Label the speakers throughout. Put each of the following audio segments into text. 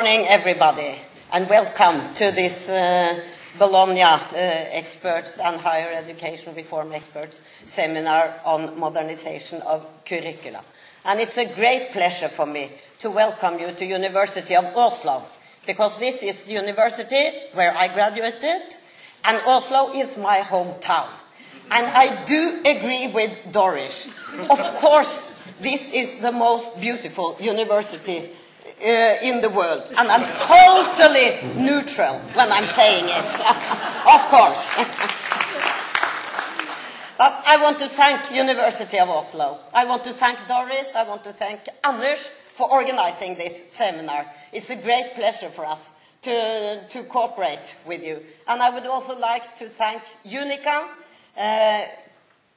Speaker 1: Good morning, everybody, and welcome to this Bologna experts and higher education reform experts seminar on modernization of curricula. And it's a great pleasure for me to welcome you to University of Oslo, because this is the university where I graduated, and Oslo is my hometown. And I do agree with Doris. Of course, this is the most beautiful university in the world, and I'm totally neutral when I'm saying it, of course. But I want to thank University of Oslo. I want to thank Doris. I want to thank Anders for organizing this seminar. It's a great pleasure for us to cooperate with you. And I would also like to thank Unica,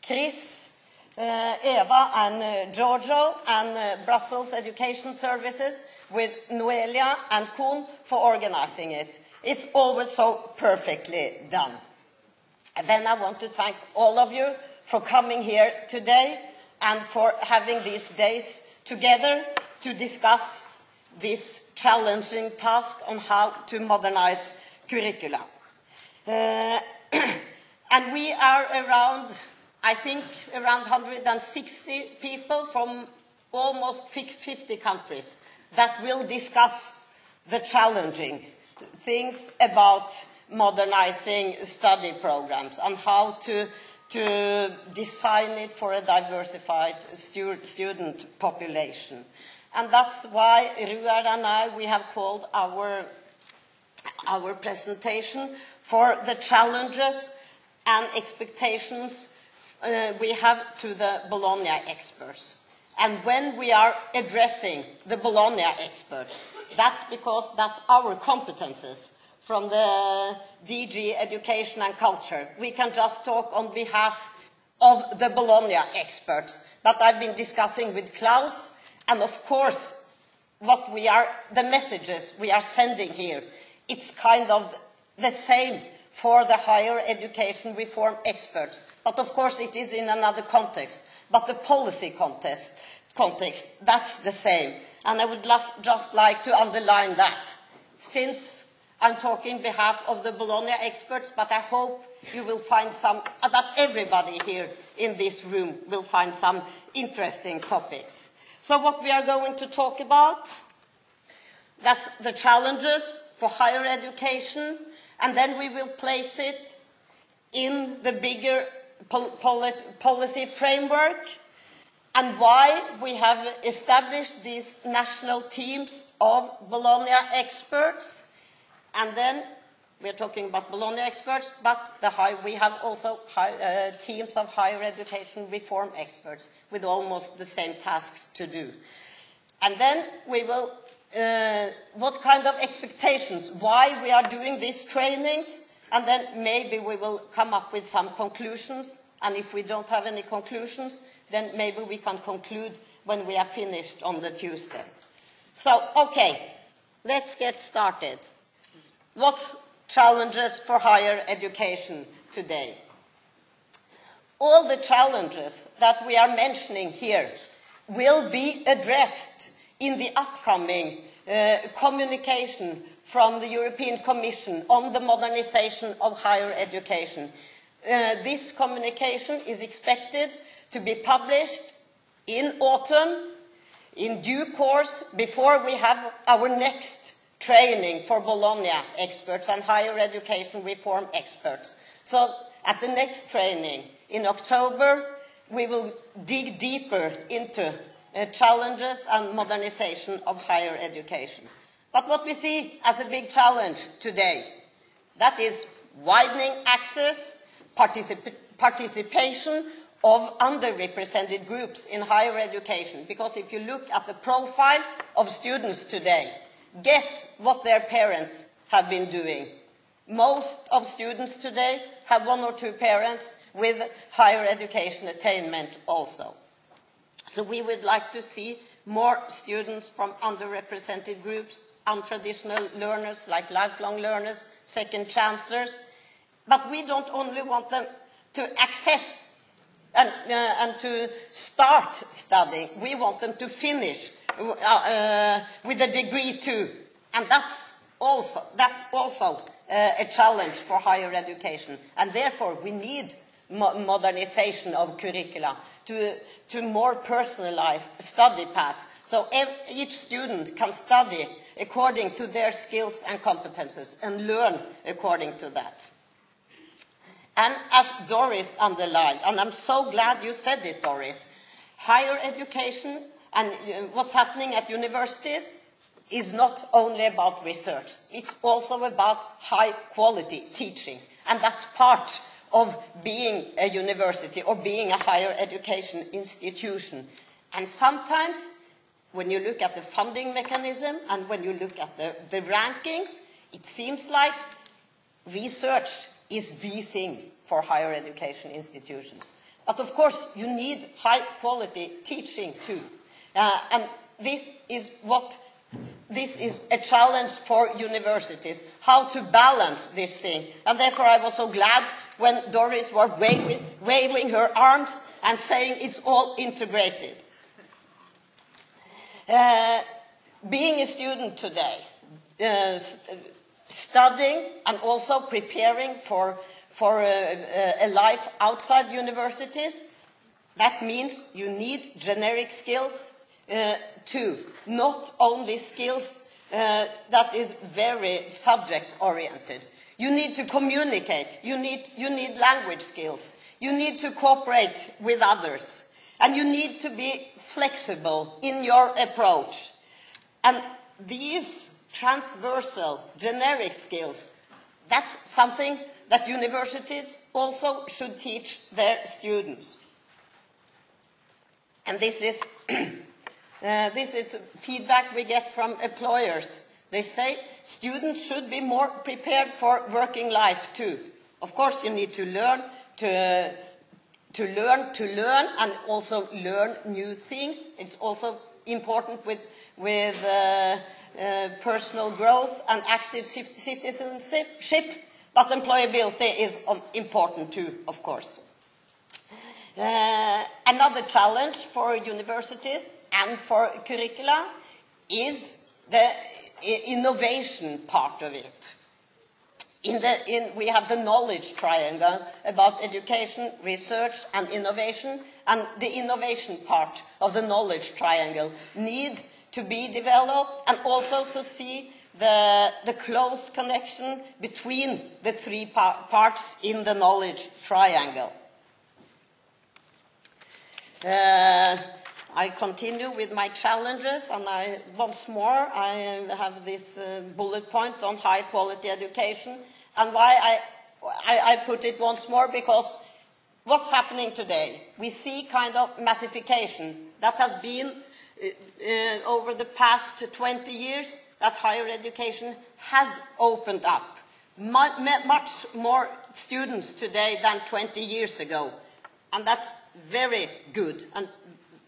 Speaker 1: Chris, Eva and Giorgio and Brussels Education Services with Noelia and Kuhn for organizing it. It's always so perfectly done. And then I want to thank all of you for coming here today and for having these days together to discuss this challenging task on how to modernize curricula. And we are around, I think, around 160 people from almost 50 countries that will discuss the challenging things about modernizing study programs and how to design it for a diversified student population. And that's why Ruard and I, we have called our presentation for the challenges and expectations we have to the Bologna experts. And when we are addressing the Bologna experts, that's because that's our competences from the DG Education and Culture. We can just talk on behalf of the Bologna experts. But I've been discussing with Klaus, and of course, the messages we are sending here, it's kind of the same for the higher education reform experts. But of course, it is in another context. But the policy context, that's the same. And I would just like to underline that, since I'm talking on behalf of the Bologna experts, but I hope you will find that everybody here in this room will find some interesting topics. So what we are going to talk about, that's the challenges for higher education, and then we will place it in the bigger policy framework, and why we have established these national teams of Bologna experts. And then we're talking about Bologna experts, but we have also teams of higher education reform experts with almost the same tasks to do. And then we will, what kind of expectations, why we are doing these trainings, and then maybe we will come up with some conclusions. And if we don't have any conclusions, then maybe we can conclude when we are finished on the Tuesday. So, okay, let's get started. What's challenges for higher education today? All the challenges that we are mentioning here will be addressed in the upcoming communication from the European Commission on the modernization of higher education. This communication is expected to be published in autumn, in due course, before we have our next training for Bologna experts and higher education reform experts. So at the next training in October, we will dig deeper into challenges and modernization of higher education. But what we see as a big challenge today, that is widening access, participation of underrepresented groups in higher education. Because if you look at the profile of students today, guess what their parents have been doing. Most of students today have one or two parents with higher education attainment also. So we would like to see more students from underrepresented groups, untraditional learners like lifelong learners, second chancers. But we don't only want them to access and to start studying. We want them to finish with a degree too. And that's also a challenge for higher education. And therefore, we need modernization of curricula to more personalized study paths. So each student can study according to their skills and competences and learn according to that. And as Doris underlined, and I'm so glad you said it, Doris, higher education and what's happening at universities is not only about research. It's also about high-quality teaching. And that's part of being a university or being a higher education institution. And sometimes, when you look at the funding mechanism and when you look at the rankings, it seems like research is the thing for higher education institutions. But of course, you need high-quality teaching too. And this is a challenge for universities, how to balance this thing. And therefore, I was so glad when Doris was waving her arms and saying it's all integrated. Being a student today, studying and also preparing for a life outside universities, that means you need generic skills too, not only skills that is very subject-oriented. You need to communicate, you need language skills, you need to cooperate with others, and you need to be flexible in your approach. And these transversal, generic skills, that's something that universities also should teach their students. And this is feedback we get from employers. They say students should be more prepared for working life too. Of course, you need to learn to learn and also learn new things. It's also important with personal growth and active citizenship, but employability is important too, of course. Another challenge for universities and for curricula is the innovation part of it. We have the knowledge triangle about education, research and innovation, and the innovation part of the knowledge triangle need to be developed, and also to see the close connection between the three parts in the knowledge triangle. I continue with my challenges, and once more I have this bullet point on high quality education. And why I put it once more, because what's happening today? We see kind of massification that has been over the past 20 years, that higher education has opened up. Much more students today than 20 years ago. And that's very good and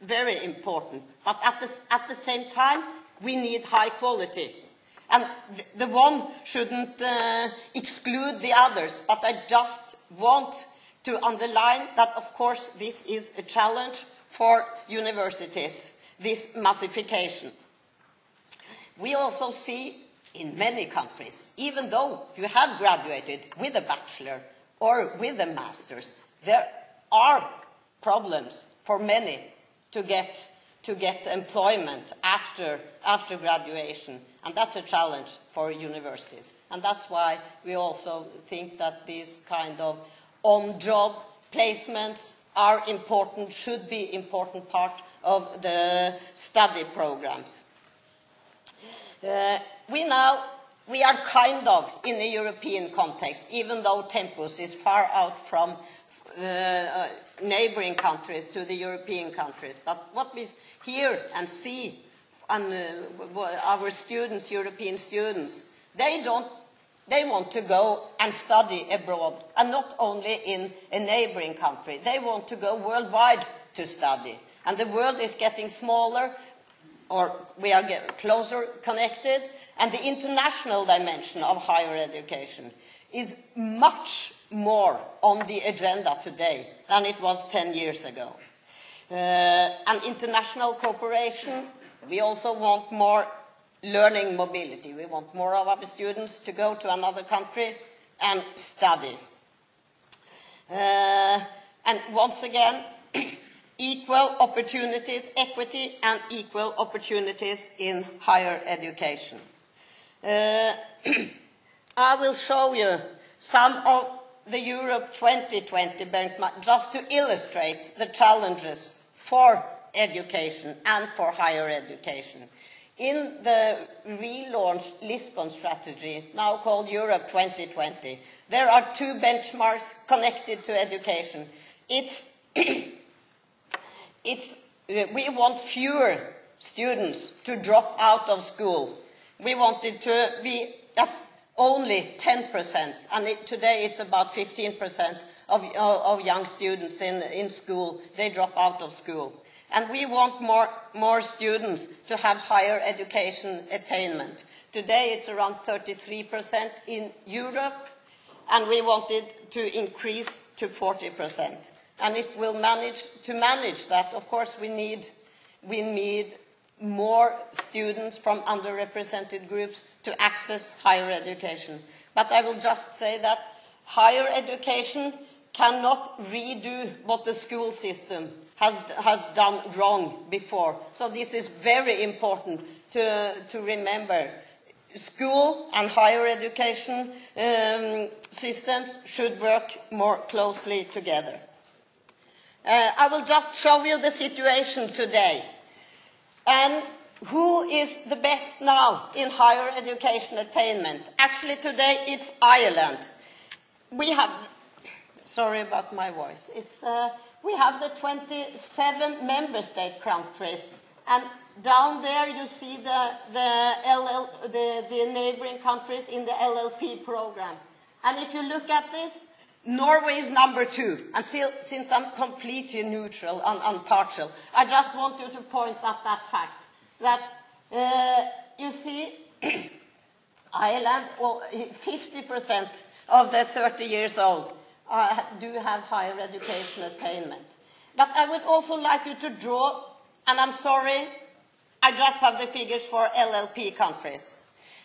Speaker 1: very important. But at the same time, we need high quality. And the one shouldn't exclude the others, but I just want to underline that, of course, this is a challenge for universities, this massification. We also see in many countries, even though you have graduated with a bachelor or with a master's, there are problems for many to get employment after graduation, and that's a challenge for universities. And that's why we also think that these kind of on-job placements are important, should be important part of the study programs. We are kind of in a European context, even though Tempus is far out from neighboring countries to the European countries. But what we hear and see, and our students, European students, they want to go and study abroad, and not only in a neighboring country. They want to go worldwide to study. And the world is getting smaller, or we are getting closer connected, and the international dimension of higher education is much more on the agenda today than it was 10 years ago. And international cooperation, we also want more learning mobility. We want more of our students to go to another country and study. And once again, equal opportunities, equity and equal opportunities in higher education. I will show you some of the Europe 2020 benchmark just to illustrate the challenges for education and for higher education. In the relaunched Lisbon strategy, now called Europe 2020, there are two benchmarks connected to education. We want fewer students to drop out of school. We want it to be at only 10%, and today it's about 15% of young students in school, they drop out of school. And we want more students to have higher education attainment. Today it's around 33% in Europe, and we want it to increase to 40%. And if we'll manage that, of course we need more students from underrepresented groups to access higher education. But I will just say that higher education cannot redo what the school system has done wrong before. So this is very important to remember. School and higher education systems should work more closely together. I will just show you the situation today. And who is the best now in higher education attainment? Actually, today it's Ireland. We have, sorry about my voice, we have the 27 member state countries, and down there you see the neighboring countries in the LLP program. And if you look at this, Norway is number 2, and since I'm completely neutral and partial, I just want you to point out that fact, that you see Ireland, well, 50% of the 30 years old do have higher education attainment. But I would also like you to draw, and I'm sorry, I just have the figures for LLP countries.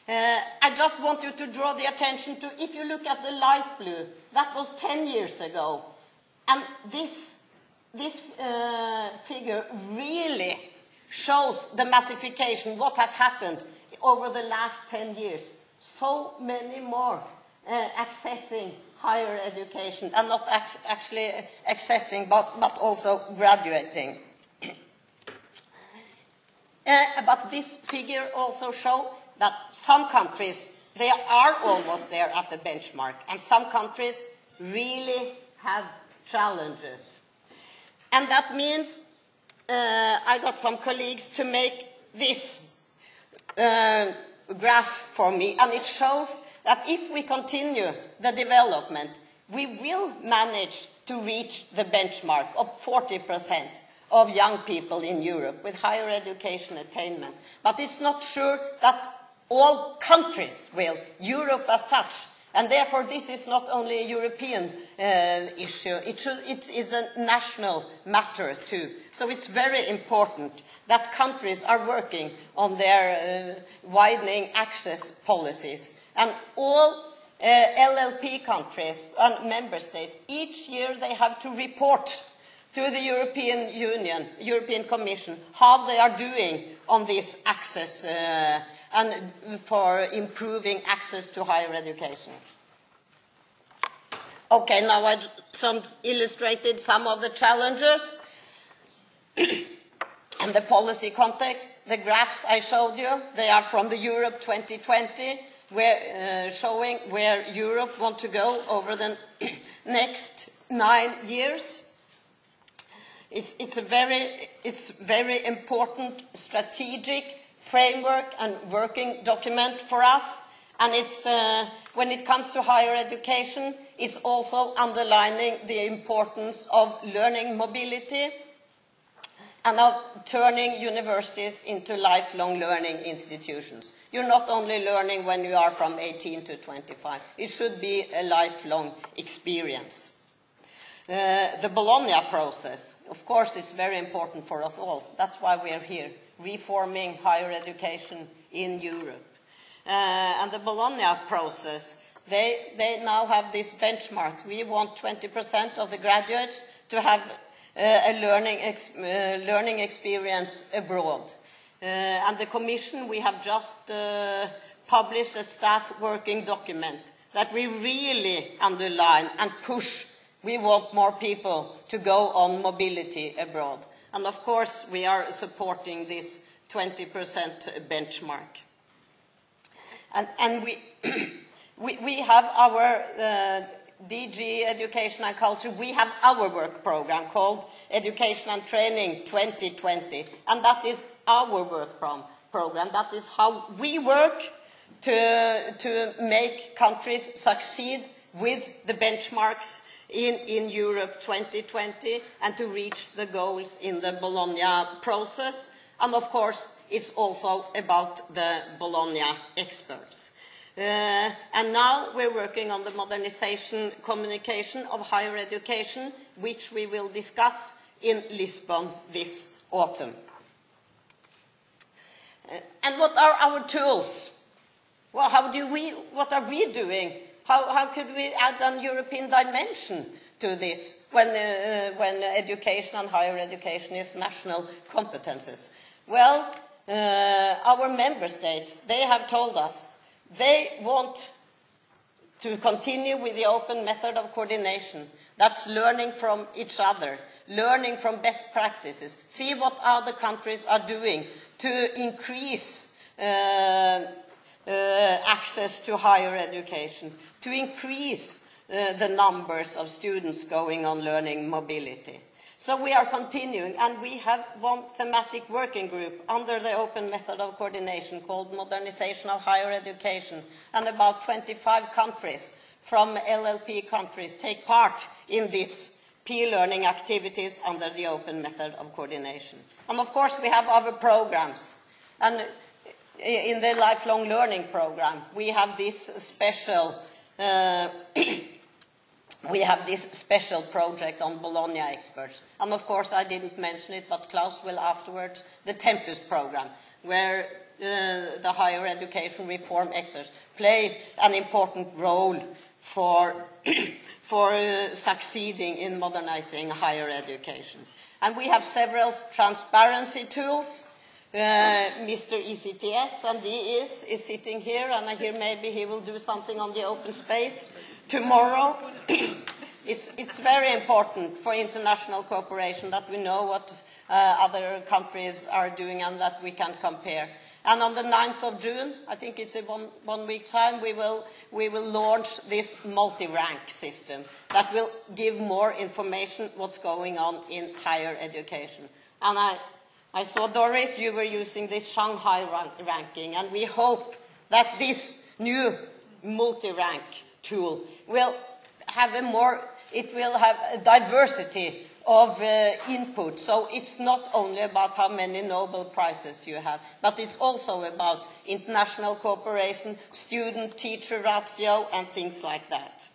Speaker 1: I just want you to draw the attention to, if you look at the light blue, that was 10 years ago. And this figure really shows the massification, what has happened over the last 10 years. So many more accessing higher education, and not actually accessing, but also graduating. But this figure also shows that some countries, they are almost there at the benchmark, and some countries really have challenges. And that means I got some colleagues to make this graph for me, and it shows that if we continue the development, we will manage to reach the benchmark of 40% of young people in Europe with higher education attainment. But it's not sure that all countries will, Europe as such. And therefore this is not only a European issue, it is a national matter too. So it's very important that countries are working on their widening access policies. And all LLP countries and member states, each year they have to report to the European Union, European Commission, how they are doing on this access and for improving access to higher education. Okay, now I illustrated some of the challenges and the policy context. The graphs I showed you, they are from the Europe 2020, showing where Europe wants to go over the next 9 years. It's very important strategic framework and working document for us. And it's, when it comes to higher education, it's also underlining the importance of learning mobility and of turning universities into lifelong learning institutions. You're not only learning when you are from 18 to 25. It should be a lifelong experience. The Bologna process, of course, is very important for us all. That's why we're here, reforming higher education in Europe. And the Bologna process, they now have this benchmark. We want 20% of the graduates to have a learning experience abroad. And the Commission, we have just published a staff working document that we really underline and push. We want more people to go on mobility abroad. And of course, we are supporting this 20% benchmark. And we have our DG Education and Culture, we have our work program called Education and Training 2020. And that is our work program. That is how we work to make countries succeed with the benchmarks in Europe 2020 and to reach the goals in the Bologna process. And of course, it's also about the Bologna experts. And now we're working on the modernization communication of higher education, which we will discuss in Lisbon this autumn. And what are our tools? Well, what are we doing? How could we add a European dimension to this when education and higher education is national competences? Well, our member states, they have told us they want to continue with the open method of coordination. That's learning from each other, learning from best practices, see what other countries are doing to increase access to higher education, to increase the numbers of students going on learning mobility. So we are continuing, and we have one thematic working group under the open method of coordination called Modernization of Higher Education, and about 25 countries from LLP countries take part in these peer learning activities under the open method of coordination. And of course we have other programs, and in the lifelong learning program we have this special project on Bologna experts. And of course, I didn't mention it, but Klaus will afterwards, the Tempus program, where the higher education reform experts play an important role for succeeding in modernizing higher education. And we have several transparency tools. Mr. ECTS, and he is sitting here, and I hear maybe he will do something on the open space tomorrow. It's very important for international cooperation that we know what other countries are doing and that we can compare. And on the 9th of June, I think it's in one week time, we will launch this multi-rank system that will give more information what's going on in higher education. And I saw, Doris, you were using this Shanghai ranking, and we hope that this new multi-rank tool will have a diversity of input. So it's not only about how many Nobel Prizes you have, but it's also about international cooperation, student-teacher ratio, and things like that.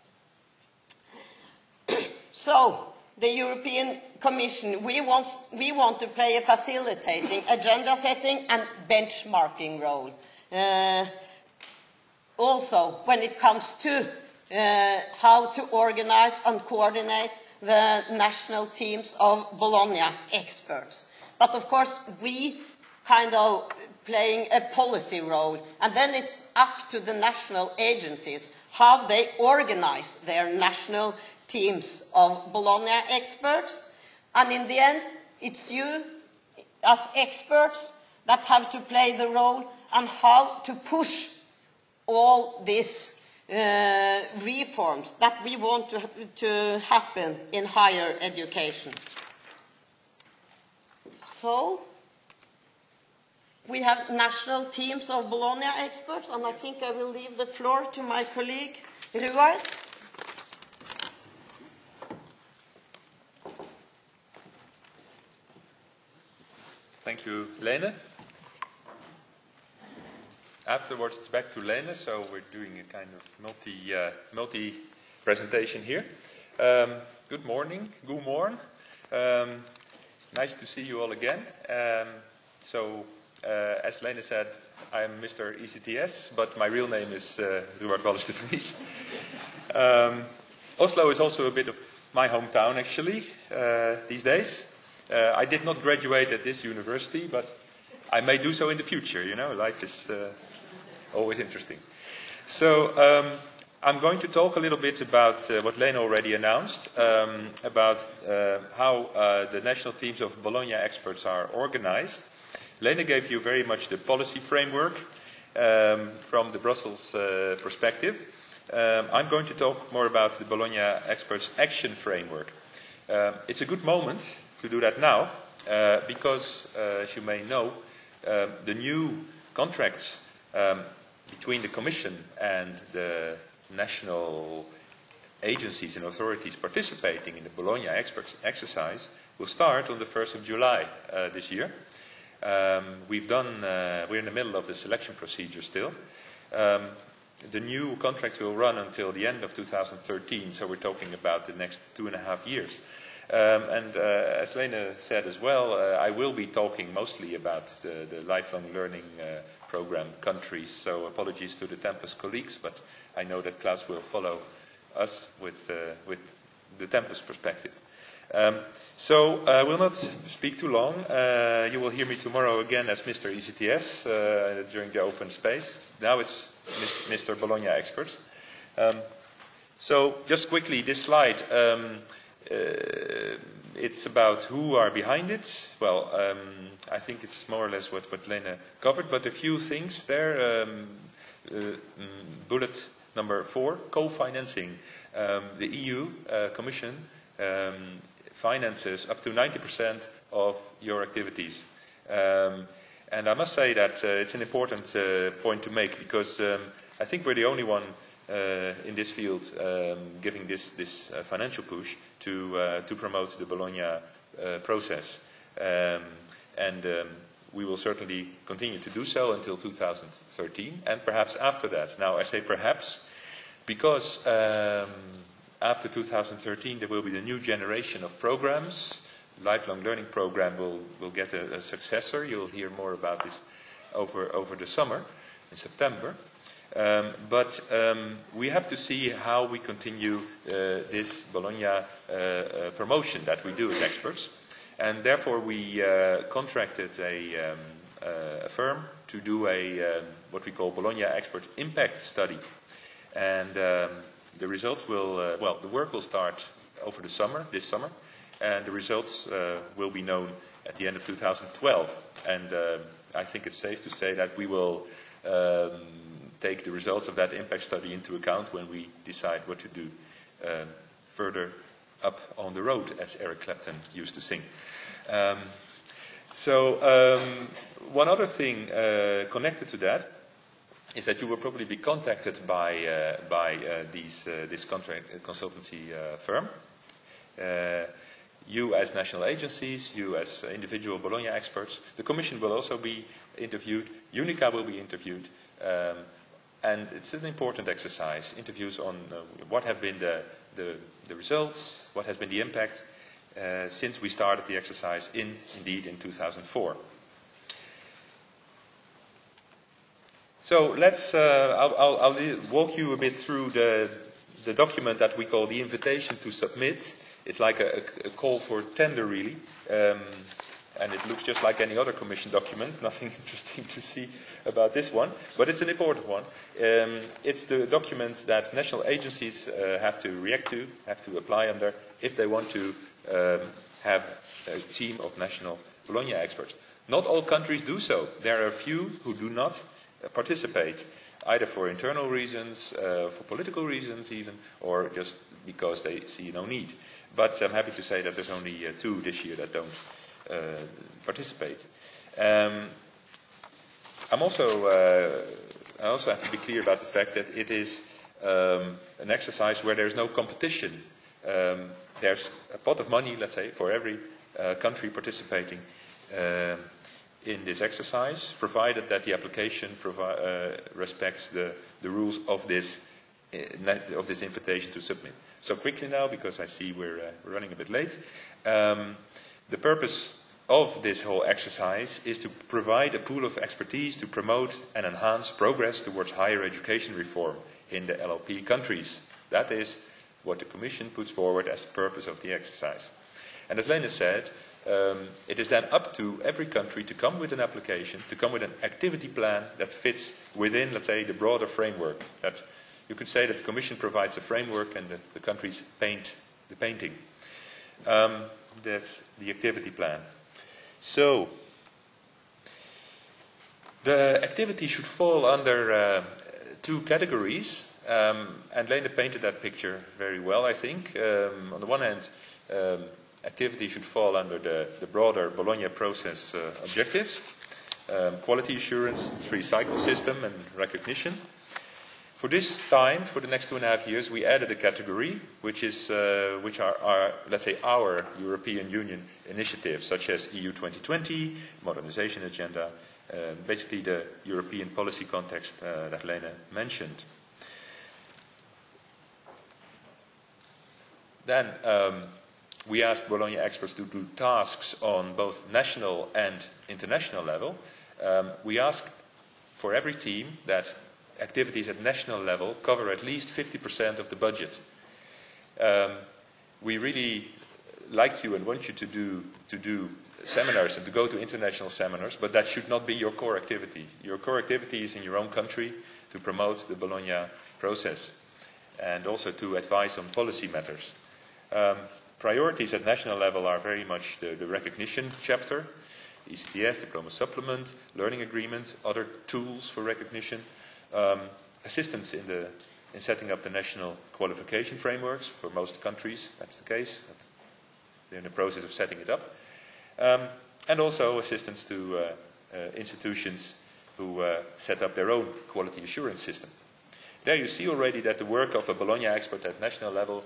Speaker 1: So, the European Commission, we want to play a facilitating, agenda setting and benchmarking role. Also, when it comes to how to organize and coordinate the national teams of Bologna experts. But of course, we kind of playing a policy role, and then it's up to the national agencies how they organize their national teams of Bologna experts. And in the end, it's you, as experts, that have to play the role and how to push all these reforms that we want to happen in higher education. So, we have national teams of Bologna experts, and I think I will leave the floor to my colleague, Ruard.
Speaker 2: Thank you, Lene. Afterwards, it's back to Lene, so we're doing a kind of multi-presentation here. Good morning, good morning. Nice to see you all again. As Lene said, I'm Mr. ECTS, but my real name is Ruard Wallis de Vries. Oslo is also a bit of my hometown, actually, these days. I did not graduate at this university, but I may do so in the future. You know, life is always interesting. So I'm going to talk a little bit about what Lene already announced, about how the national teams of Bologna experts are organized. Lene gave you very much the policy framework from the Brussels perspective. I'm going to talk more about the Bologna experts action framework. It's a good moment to do that now, because, as you may know, the new contracts between the Commission and the national agencies and authorities participating in the Bologna experts exercise will start on the 1st of July this year. We're in the middle of the selection procedure still. The new contracts will run until the end of 2013, so we're talking about the next 2.5 years. As Lene said as well, I will be talking mostly about the lifelong learning program countries, so apologies to the Tempus colleagues, but I know that Klaus will follow us with the Tempus perspective. So I will not speak too long. You will hear me tomorrow again as Mr. ECTS during the open space. Now it's Mr. Bologna experts. So just quickly, this slide, it's about who are behind it. Well, I think it's more or less what Lene covered, but a few things there. Bullet number 4, co-financing. The EU Commission finances up to 90% of your activities. And I must say that it's an important point to make, because I think we're the only one in this field giving this financial push to promote the Bologna process. And we will certainly continue to do so until 2013, and perhaps after that. Now, I say perhaps because after 2013 there will be the new generation of programs. Lifelong learning program will get a successor. You'll hear more about this over the summer, in September. But we have to see how we continue this Bologna promotion that we do as experts. And therefore we contracted a firm to do what we call Bologna Expert Impact Study. And the results will, the work will start over the summer, this summer, and the results will be known at the end of 2012. And I think it's safe to say that we will take the results of that impact study into account when we decide what to do further up on the road, as Eric Clapton used to sing. One other thing connected to that is that you will probably be contacted by this contract consultancy firm. You as national agencies, you as individual Bologna experts. The Commission will also be interviewed. UNICA will be interviewed. And it's an important exercise. Interviews on what have been the results, what has been the impact since we started the exercise indeed in 2004. So I'll walk you a bit through the document that we call the invitation to submit. It's like a call for tender, really. And it looks just like any other Commission document. Nothing interesting to see about this one. But it's an important one. It's the document that national agencies have to react to, have to apply under, if they want to have a team of national Bologna experts. Not all countries do so. There are a few who do not participate, either for internal reasons, for political reasons even, or just because they see no need. But I'm happy to say that there's only 2 this year that don't participate. I also have to be clear about the fact that it is an exercise where there's no competition. There's a pot of money, let's say, for every country participating in this exercise, provided that the application respects the rules of this invitation to submit. So quickly now, because I see we're running a bit late. The purpose of this whole exercise is to provide a pool of expertise to promote and enhance progress towards higher education reform in the LLP countries. That is what the Commission puts forward as the purpose of the exercise. And as Lene said, it is then up to every country to come with an application, to come with an activity plan that fits within, let's say, the broader framework. That you could say that the Commission provides a framework and the countries paint the painting. That's the activity plan. So, the activity should fall under two categories, and Lene painted that picture very well, I think. On the one hand, activity should fall under the broader Bologna process objectives, quality assurance, three-cycle system and recognition. For this time, for the next 2.5 years, we added a category which are, let's say, our European Union initiatives, such as EU 2020, modernization agenda, basically the European policy context that Lene mentioned. Then we asked Bologna experts to do tasks on both national and international level. We ask for every team that activities at national level cover at least 50% of the budget. We really like you and want you to do seminars and to go to international seminars, but that should not be your core activity. Your core activity is in your own country to promote the Bologna process and also to advise on policy matters. Priorities at national level are very much the recognition chapter, ECTS, diploma supplement, learning agreement, other tools for recognition, assistance in setting up the national qualification frameworks. For most countries, that's the case. They're in the process of setting it up. And also assistance to institutions who set up their own quality assurance system. There you see already that the work of a Bologna expert at national level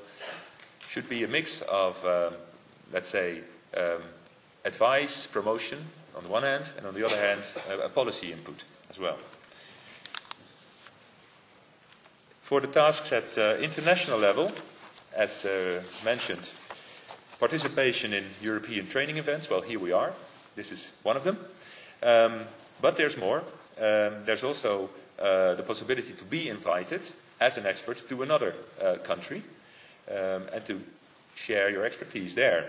Speaker 2: should be a mix of, let's say, advice, promotion on the one hand, and on the other hand, a policy input as well. For the tasks at international level, as mentioned, participation in European training events, well, here we are. This is one of them. But there's more. There's also the possibility to be invited as an expert to another country and to share your expertise there,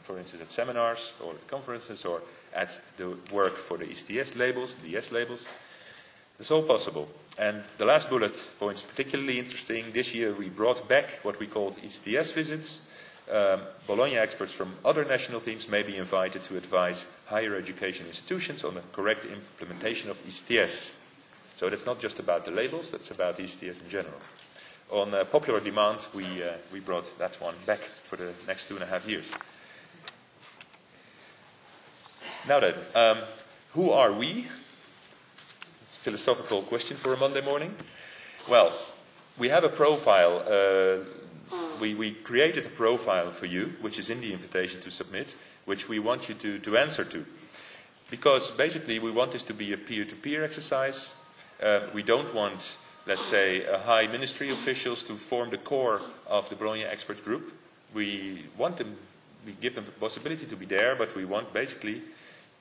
Speaker 2: for instance, at seminars or at conferences or at the work for the ECTS labels, the ES labels. It's all possible. And the last bullet point is particularly interesting. This year we brought back what we called ECTS visits. Bologna experts from other national teams may be invited to advise higher education institutions on the correct implementation of ECTS. So that's not just about the labels, that's about ECTS in general. On popular demand, we brought that one back for the next 2.5 years. Now then, who are we? It's a philosophical question for a Monday morning. Well, we have a profile. We created a profile for you, which is in the invitation to submit, which we want you to answer to. Because basically we want this to be a peer-to-peer exercise. We don't want, let's say, high ministry officials to form the core of the Bologna expert group. We want them, we give them the possibility to be there, but we want basically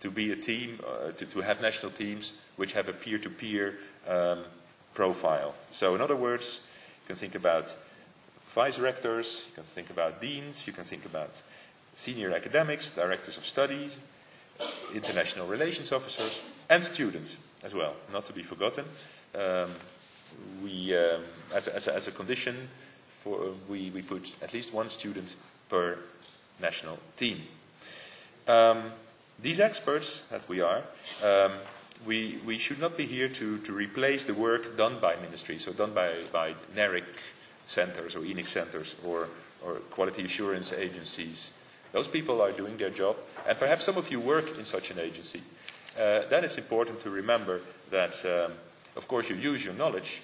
Speaker 2: to be a team, to have national teams which have a peer-to-peer profile. So in other words, you can think about vice rectors, you can think about deans, you can think about senior academics, directors of studies, international relations officers, and students as well, not to be forgotten. As a condition, we put at least one student per national team. These experts that we are, we should not be here to replace the work done by ministry, so done by NERIC centers or ENIC centers or quality assurance agencies. Those people are doing their job, and perhaps some of you work in such an agency. Then it's important to remember that, of course, you use your knowledge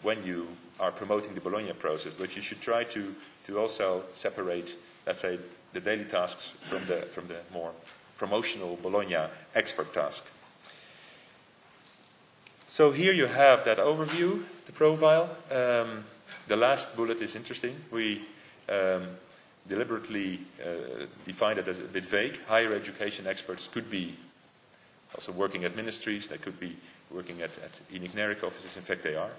Speaker 2: when you are promoting the Bologna process, but you should try to also separate, let's say, the daily tasks from the more promotional Bologna expert task. So here you have that overview, the profile. The last bullet is interesting. We deliberately defined it as a bit vague. Higher education experts could be also working at ministries, they could be working at ENIC-NERIC offices, in fact they are.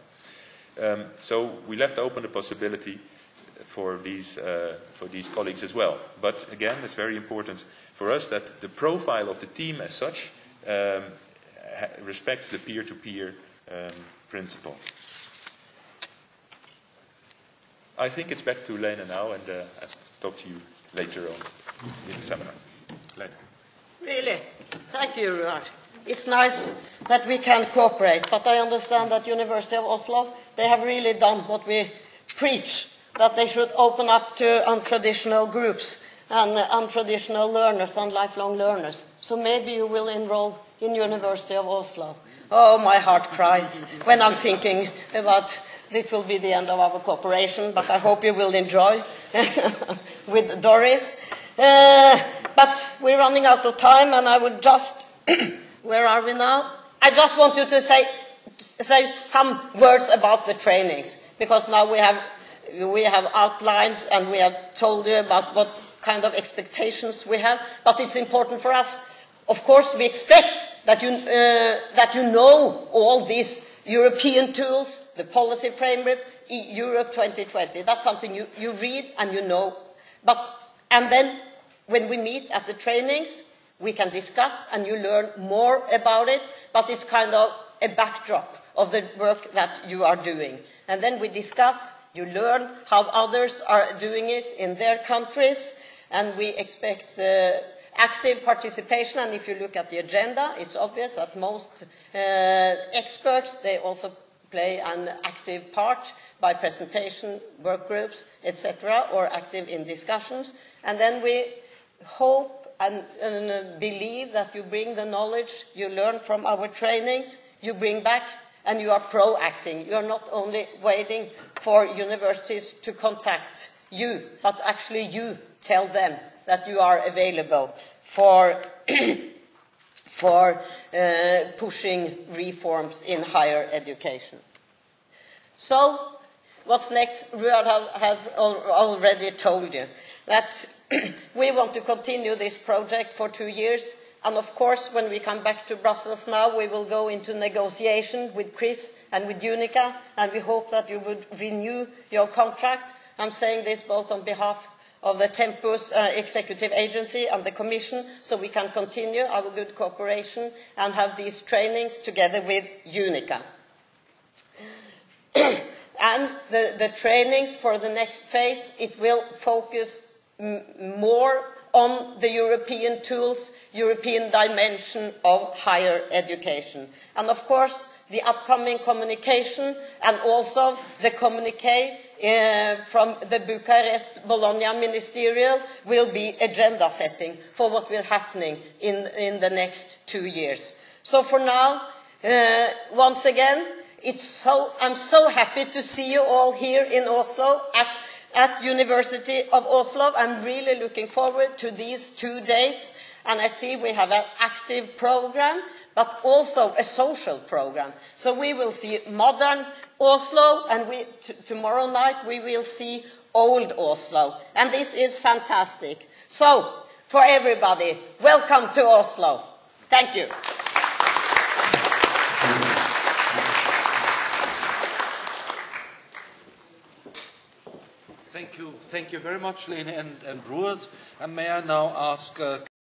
Speaker 2: So we left open the possibility for these colleagues as well. But again, it's very important for us that the profile of the team as such respects the peer-to-peer principle. I think it's back to Lene now, and I'll talk to you later on in the seminar. Lene.
Speaker 1: Really? Thank you, Ruard. It's nice that we can cooperate, but I understand that University of Oslo, they have really done what we preach, that they should open up to untraditional groups and untraditional learners and lifelong learners. So maybe you will enroll in University of Oslo. Oh, my heart cries when I'm thinking about it will be the end of our cooperation, but I hope you will enjoy with Doris. But we're running out of time, and I would just, where are we now? I just want you to say some words about the trainings, because now we have outlined and we have told you about what kind of expectations we have, but it's important for us. Of course, we expect that you know all these European tools, the policy framework, Europe 2020. That's something you read and you know. And then when we meet at the trainings, we can discuss and you learn more about it, but it's kind of a backdrop of the work that you are doing. And then we discuss, you learn how others are doing it in their countries, and we expect active participation. And if you look at the agenda, it's obvious that most experts, they also play an active part by presentation, work groups, etc., or active in discussions. And then we hope and believe that you bring the knowledge you learn from our trainings, you bring back, and you are proacting. You are not only waiting for universities to contact you, but actually you tell them that you are available for pushing reforms in higher education. So, what's next? Ruard has already told you that we want to continue this project for 2 years. And of course, when we come back to Brussels now, we will go into negotiation with Chris and with UNICA, and we hope that you would renew your contract. I'm saying this both on behalf of the Tempus Executive Agency and the Commission, so we can continue our good cooperation and have these trainings together with UNICA. And the trainings for the next phase, it will focus more on the European tools, European dimension of higher education. And of course, the upcoming communication and also the communique from the Bucharest Bologna Ministerial will be agenda setting for what will happening in the next 2 years. So for now, once again, I'm so happy to see you all here in Oslo at University of Oslo. I'm really looking forward to these 2 days, and I see we have an active program, but also a social program. So we will see modern Oslo, and tomorrow night we will see old Oslo, and this is fantastic. So, for everybody, welcome to Oslo. Thank you.
Speaker 3: Thank you very much, Lene and Ruard. And may I now ask